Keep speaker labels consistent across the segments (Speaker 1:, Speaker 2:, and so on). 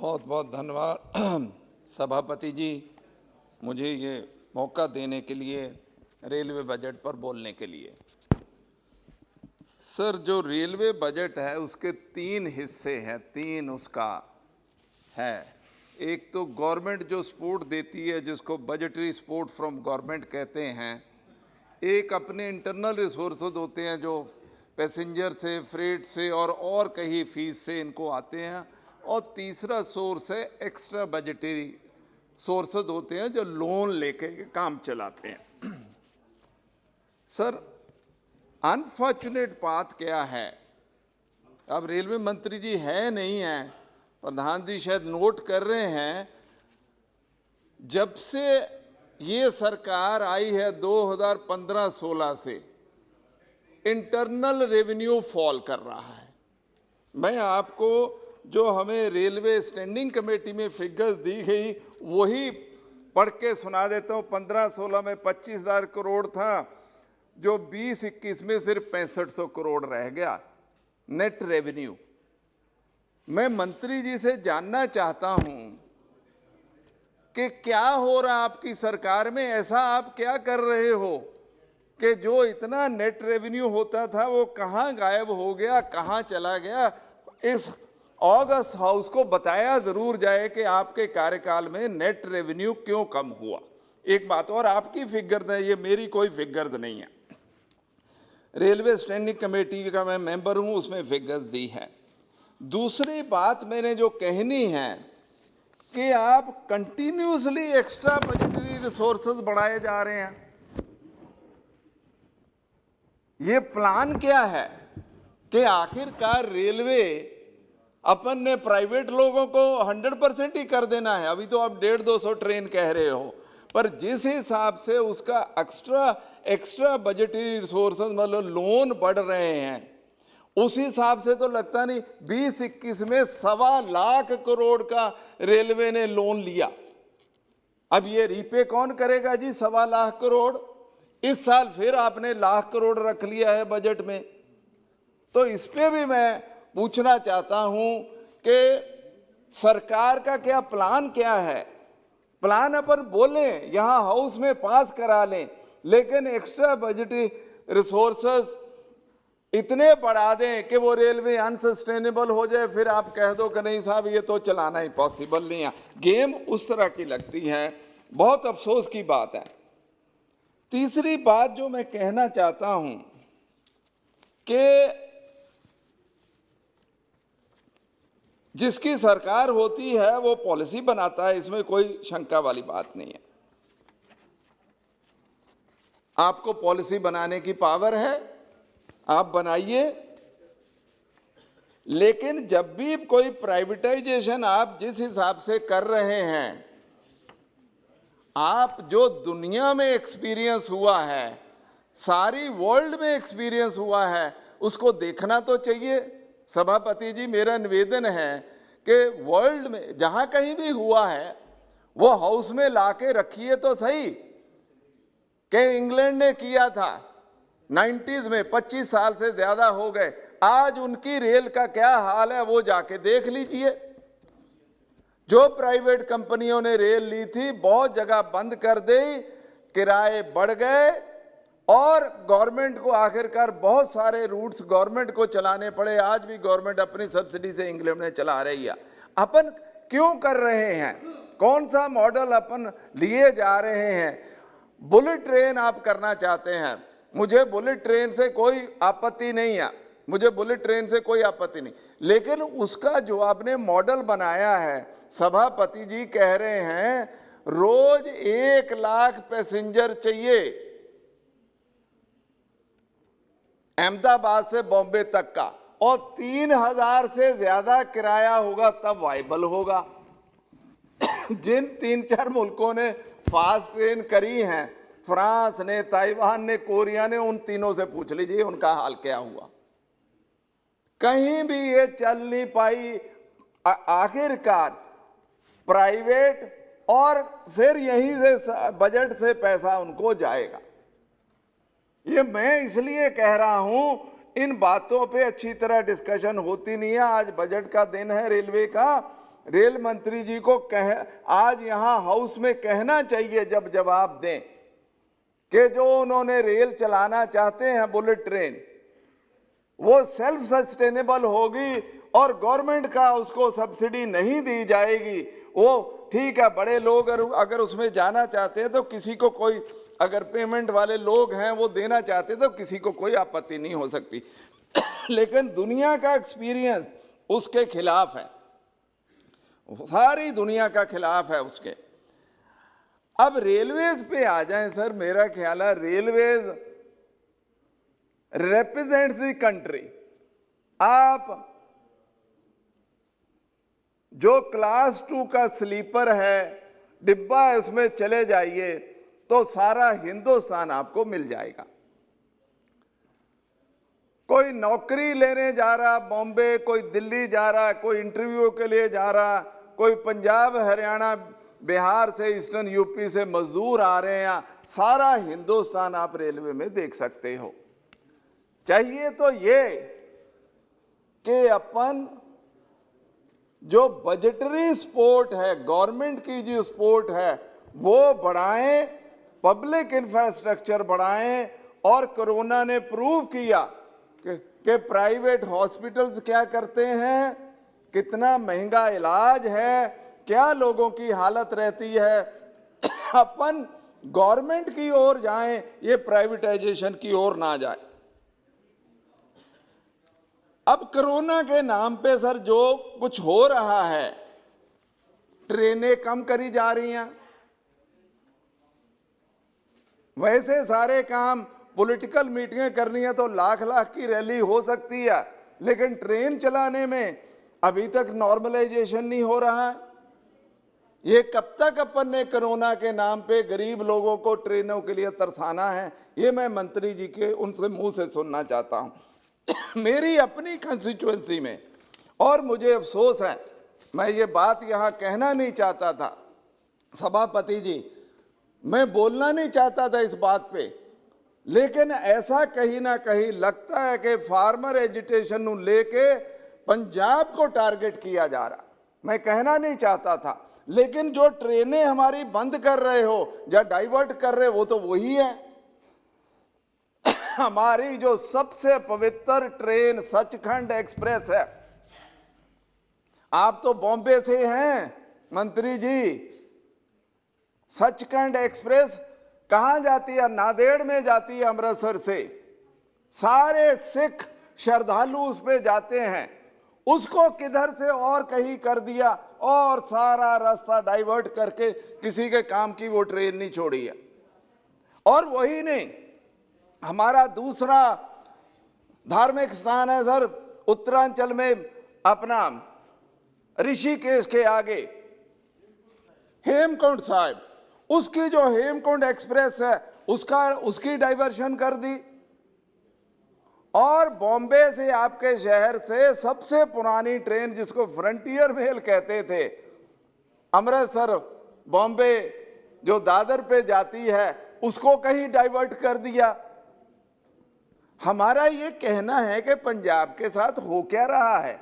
Speaker 1: बहुत बहुत धन्यवाद सभापति जी, मुझे ये मौका देने के लिए, रेलवे बजट पर बोलने के लिए। सर, जो रेलवे बजट है उसके तीन हिस्से हैं, तीन उसका है। एक तो गवर्नमेंट जो सपोर्ट देती है, जिसको बजटरी सपोर्ट फ्रॉम गवर्नमेंट कहते हैं। एक अपने इंटरनल रिसोर्सेज होते हैं जो पैसेंजर से, फ्रेट से और कहीं फीस से इनको आते हैं। और तीसरा सोर्स है एक्स्ट्रा बजटरी सोर्सेज होते हैं जो लोन लेके काम चलाते हैं। सर, अनफॉर्चुनेट बात क्या है, अब रेलवे मंत्री जी है नहीं है, प्रधान जी शायद नोट कर रहे हैं, जब से ये सरकार आई है 2015-16 से इंटरनल रेवेन्यू फॉल कर रहा है। मैं आपको जो हमें रेलवे स्टैंडिंग कमेटी में फिगर्स दी गई वही पढ़ के सुना देता हूँ। 15-16 में 25,000 करोड़ था, जो 20-21 में सिर्फ 6500 करोड़ रह गया नेट रेवेन्यू। मैं मंत्री जी से जानना चाहता हूं कि क्या हो रहा आपकी सरकार में, ऐसा आप क्या कर रहे हो कि जो इतना नेट रेवेन्यू होता था वो कहां गायब हो गया, कहां चला गया। इस ऑगस्ट हाउस को बताया जरूर जाए कि आपके कार्यकाल में नेट रेवेन्यू क्यों कम हुआ। एक बात और, आपकी फिगर्स है, ये मेरी कोई फिगर्स नहीं है। रेलवे स्टैंडिंग कमेटी का मैं मेंबर हूं, उसमें फिगर्स दी है। दूसरी बात मैंने जो कहनी है कि आप कंटिन्यूसली एक्स्ट्रा बजटरी रिसोर्सेज बढ़ाए जा रहे हैं। ये प्लान क्या है कि आखिरकार रेलवे अपन ने प्राइवेट लोगों को 100% ही कर देना है। अभी तो आप 150-200 ट्रेन कह रहे हो, पर जिस हिसाब से उसका एक्स्ट्रा बजटरी रिसोर्सेज मतलब लोन बढ़ रहे हैं, उस हिसाब से तो लगता नहीं। 20-21 में 1.25 लाख करोड़ का रेलवे ने लोन लिया। अब ये रीपे कौन करेगा जी 1.25 लाख करोड़? इस साल फिर आपने 1 लाख करोड़ रख लिया है बजट में। तो इस पे भी मैं पूछना चाहता हूं कि सरकार का क्या प्लान क्या है। प्लान अपन बोले यहां हाउस में पास करा लें, लेकिन एक्स्ट्रा बजटरी रिसोर्सेज इतने बढ़ा दें कि वो रेलवे अनसस्टेनेबल हो जाए, फिर आप कह दो कि नहीं साहब ये तो चलाना ही पॉसिबल नहीं है। गेम उस तरह की लगती है, बहुत अफसोस की बात है। तीसरी बात जो मैं कहना चाहता हूं कि जिसकी सरकार होती है वो पॉलिसी बनाता है, इसमें कोई शंका वाली बात नहीं है। आपको पॉलिसी बनाने की पावर है, आप बनाइए। लेकिन जब भी कोई प्राइवेटाइजेशन आप जिस हिसाब से कर रहे हैं, आप जो दुनिया में एक्सपीरियंस हुआ है, सारी वर्ल्ड में एक्सपीरियंस हुआ है, उसको देखना तो चाहिए। सभापति जी, मेरा निवेदन है कि वर्ल्ड में जहां कहीं भी हुआ है वो हाउस में लाके रखिए तो सही। कि इंग्लैंड ने किया था 90s में, 25 साल से ज्यादा हो गए, आज उनकी रेल का क्या हाल है वो जाके देख लीजिए। जो प्राइवेट कंपनियों ने रेल ली थी बहुत जगह बंद कर दी, किराए बढ़ गए और गवर्नमेंट को आखिरकार बहुत सारे रूट्स गवर्नमेंट को चलाने पड़े। आज भी गवर्नमेंट अपनी सब्सिडी से इंग्लैंड में चला रही है। अपन क्यों कर रहे हैं, कौन सा मॉडल अपन लिए जा रहे हैं? बुलेट ट्रेन आप करना चाहते हैं, मुझे बुलेट ट्रेन से कोई आपत्ति नहीं है, मुझे बुलेट ट्रेन से कोई आपत्ति नहीं। लेकिन उसका जो आपने मॉडल बनाया है, सभापति जी कह रहे हैं रोज 1 लाख पैसेंजर चाहिए अहमदाबाद से बॉम्बे तक का, और 3000 से ज्यादा किराया होगा तब वाइबल होगा। जिन 3-4 मुल्कों ने फास्ट ट्रेन करी हैं, फ्रांस ने, ताइवान ने, कोरिया ने, उन तीनों से पूछ लीजिए उनका हाल क्या हुआ। कहीं भी ये चल नहीं पाई। आखिरकार प्राइवेट, और फिर यहीं से बजट से पैसा उनको जाएगा। ये मैं इसलिए कह रहा हूं, इन बातों पे अच्छी तरह डिस्कशन होती नहीं है। आज बजट का दिन है रेलवे का, रेल मंत्री जी को आज यहां हाउस में कहना चाहिए जब जवाब दें कि जो उन्होंने रेल चलाना चाहते हैं बुलेट ट्रेन, वो सेल्फ सस्टेनेबल होगी और गवर्नमेंट का उसको सब्सिडी नहीं दी जाएगी। वो ठीक है, बड़े लोग अगर उसमें जाना चाहते हैं तो किसी को कोई, अगर पेमेंट वाले लोग हैं वो देना चाहते तो किसी को कोई आपत्ति नहीं हो सकती। लेकिन दुनिया का एक्सपीरियंस उसके खिलाफ है, सारी दुनिया का खिलाफ है उसके। अब रेलवेज पे आ जाएं सर, मेरा ख्याल है रेलवेज रिप्रेजेंट्स द कंट्री। आप जो क्लास 2 का स्लीपर है, डिब्बा है, उसमें चले जाइए तो सारा हिंदुस्तान आपको मिल जाएगा। कोई नौकरी लेने जा रहा बॉम्बे, कोई दिल्ली जा रहा, कोई इंटरव्यू के लिए जा रहा, कोई पंजाब हरियाणा बिहार से, ईस्टर्न यूपी से मजदूर आ रहे हैं, सारा हिंदुस्तान आप रेलवे में देख सकते हो। चाहिए तो ये कि अपन जो बजटरी सपोर्ट है, गवर्नमेंट की जो सपोर्ट है वो बढ़ाएं, पब्लिक इंफ्रास्ट्रक्चर बढ़ाएं। और कोरोना ने प्रूव किया कि प्राइवेट हॉस्पिटल्स क्या करते हैं, कितना महंगा इलाज है, क्या लोगों की हालत रहती है। अपन गवर्नमेंट की ओर जाएं, ये प्राइवेटाइजेशन की ओर ना जाए। अब कोरोना के नाम पे सर जो कुछ हो रहा है, ट्रेनें कम करी जा रही हैं, वैसे सारे काम, पॉलिटिकल मीटिंगें करनी है तो लाख लाख की रैली हो सकती है, लेकिन ट्रेन चलाने में अभी तक नॉर्मलाइजेशन नहीं हो रहा है। ये कब तक अपन ने कोरोना के नाम पे गरीब लोगों को ट्रेनों के लिए तरसाना है, ये मैं मंत्री जी के उनसे मुंह से सुनना चाहता हूं। मेरी अपनी कंस्टिट्यूएंसी में, और मुझे अफसोस है, मैं ये बात यहां कहना नहीं चाहता था सभापति जी, मैं बोलना नहीं चाहता था इस बात पे, लेकिन ऐसा कहीं ना कहीं लगता है कि फार्मर एजिटेशन को लेके पंजाब को टारगेट किया जा रहा। मैं कहना नहीं चाहता था, लेकिन जो ट्रेनें हमारी बंद कर रहे हो या डाइवर्ट कर रहे हो, वो तो वही है। हमारी जो सबसे पवित्र ट्रेन सचखंड एक्सप्रेस है, आप तो बॉम्बे से हैं मंत्री जी, सचखंड एक्सप्रेस कहां जाती है? नांदेड़ में जाती है, अमृतसर से। सारे सिख श्रद्धालु उस पे जाते हैं, उसको किधर से और कहीं कर दिया और सारा रास्ता डाइवर्ट करके किसी के काम की वो ट्रेन नहीं छोड़ी है। और वही नहीं, हमारा दूसरा धार्मिक स्थान है सर उत्तरांचल में, अपना ऋषिकेश के आगे हेमकुंड साहिब, उसकी जो हेमकुंड एक्सप्रेस है उसकी डाइवर्शन कर दी। और बॉम्बे से, आपके शहर से सबसे पुरानी ट्रेन जिसको फ्रंटियर मेल कहते थे, अमृतसर बॉम्बे जो दादर पे जाती है, उसको कहीं डाइवर्ट कर दिया। हमारा ये कहना है कि पंजाब के साथ हो क्या रहा है,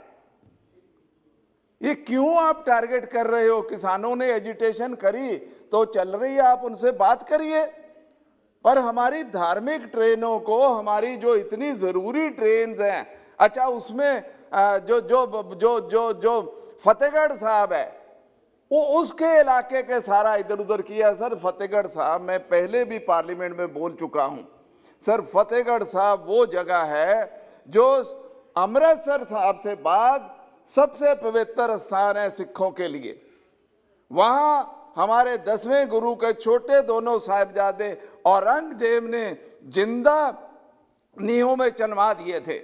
Speaker 1: ये क्यों आप टारगेट कर रहे हो? किसानों ने एजिटेशन करी तो चल रही है, आप उनसे बात करिए। पर हमारी धार्मिक ट्रेनों को, हमारी जो इतनी जरूरी ट्रेन हैं, अच्छा उसमें जो जो जो जो जो फतेहगढ़ साहब है, वो उसके इलाके के सारा इधर उधर किया। सर फतेहगढ़ साहब, मैं पहले भी पार्लियामेंट में बोल चुका हूं सर, फतेहगढ़ साहब वो जगह है जो अमृतसर साहब से बाद सबसे पवित्र स्थान है सिखों के लिए। वहां हमारे 10वें गुरु के छोटे दोनों साहिबजादे औरंगजेब ने जिंदा नीहों में चनवा दिए थे।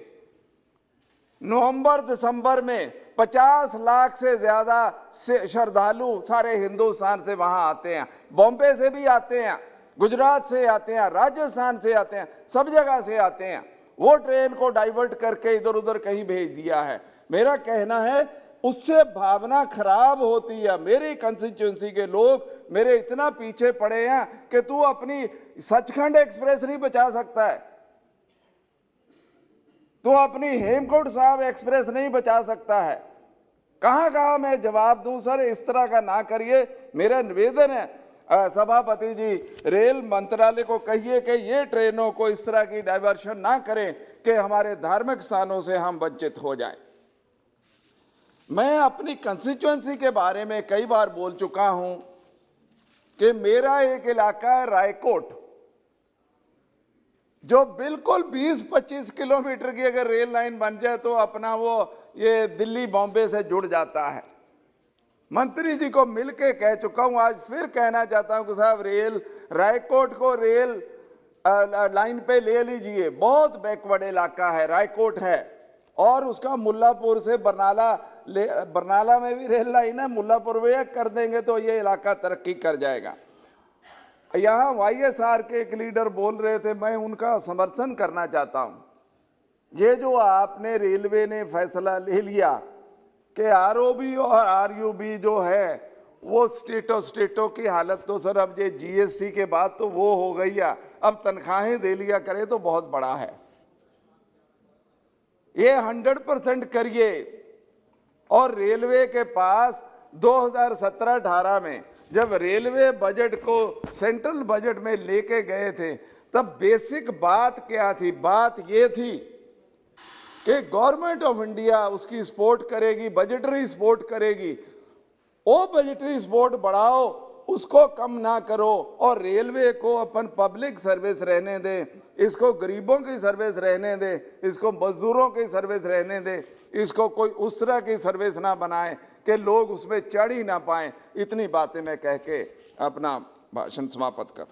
Speaker 1: नवंबर दिसंबर में 50 लाख से ज्यादा श्रद्धालु सारे हिंदुस्तान से वहां आते हैं, बॉम्बे से भी आते हैं, गुजरात से आते हैं, राजस्थान से आते हैं, सब जगह से आते हैं। वो ट्रेन को डाइवर्ट करके इधर उधर कहीं भेज दिया है। मेरा कहना है उससे भावना खराब होती है। मेरी कंस्टिट्यूएंसी के लोग मेरे इतना पीछे पड़े हैं कि तू अपनी सचखंड एक्सप्रेस नहीं बचा सकता है, तू अपनी हेमकुंड साहिब एक्सप्रेस नहीं बचा सकता है। कहाँ कहाँ मैं जवाब दूं सर, इस तरह का ना करिए। मेरा निवेदन है सभापति जी, रेल मंत्रालय को कहिए कि ये ट्रेनों को इस तरह की डाइवर्शन ना करें कि हमारे धार्मिक स्थानों से हम वंचित हो जाएं। मैं अपनी कंस्टिट्यूएंसी के बारे में कई बार बोल चुका हूं कि मेरा एक इलाका है रायकोट, जो बिल्कुल 20-25 किलोमीटर की अगर रेल लाइन बन जाए तो अपना वो ये दिल्ली बॉम्बे से जुड़ जाता है। मंत्री जी को मिलके कह चुका हूं, आज फिर कहना चाहता हूं कि साहब रेल रायकोट को रेल लाइन पे ले लीजिए। बहुत बैकवर्ड इलाका है रायकोट है, और उसका मुल्लापुर से बरनाला में भी रेल लाइन है, मुल्लापुर में कर देंगे तो ये इलाका तरक्की कर जाएगा। यहाँ वाईएसआर के एक लीडर बोल रहे थे, मैं उनका समर्थन करना चाहता हूं। ये जो आपने रेलवे ने फैसला ले लिया कि आरओबी और आरयूबी जो है वो स्टेटों की हालत, तो सर अब ये जीएसटी के बाद तो वो हो गई है, अब तनख्वाहें दे लिया करे तो बहुत बड़ा है। ये 100% करिए। और रेलवे के पास 2017-18 में जब रेलवे बजट को सेंट्रल बजट में लेके गए थे, तब बेसिक बात क्या थी? बात ये थी कि गवर्नमेंट ऑफ इंडिया उसकी सपोर्ट करेगी, बजटरी सपोर्ट करेगी। वो बजटरी सपोर्ट बढ़ाओ, उसको कम ना करो, और रेलवे को अपन पब्लिक सर्विस रहने दें, इसको गरीबों की सर्विस रहने दें, इसको मजदूरों की सर्विस रहने दें, इसको कोई उस तरह की सर्विस ना बनाए कि लोग उसमें चढ़ ही ना पाएं। इतनी बातें मैं कह के अपना भाषण समाप्त कर